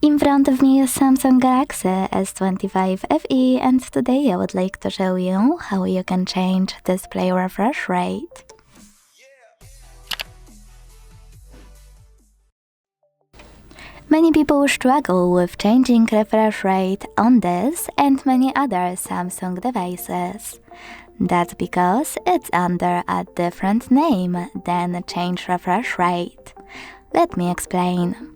In front of me is Samsung Galaxy S25 FE, and today I would like to show you how you can change display refresh rate. Many people struggle with changing refresh rate on this and many other Samsung devices. That's because it's under a different name than change refresh rate. Let me explain.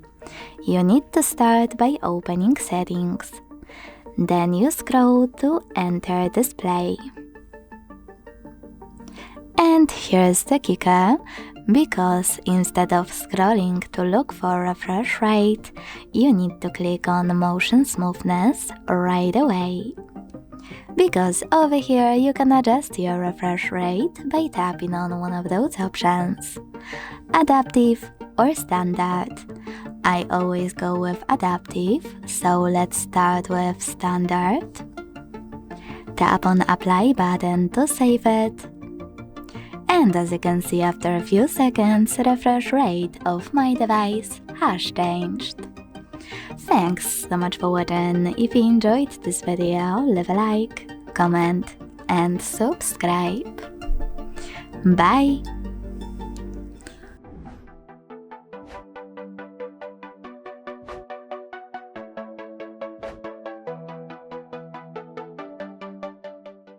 You need to start by opening Settings. Then you scroll to Enter Display. And here's the kicker, because instead of scrolling to look for refresh rate, you need to click on Motion Smoothness right away. Because over here you can adjust your refresh rate by tapping on one of those options, Adaptive or Standard. I always go with Adaptive, so let's start with Standard. Tap on Apply button to save it. And as you can see, after a few seconds, refresh rate of my device has changed. Thanks so much for watching. If you enjoyed this video, leave a like, comment and subscribe. Bye!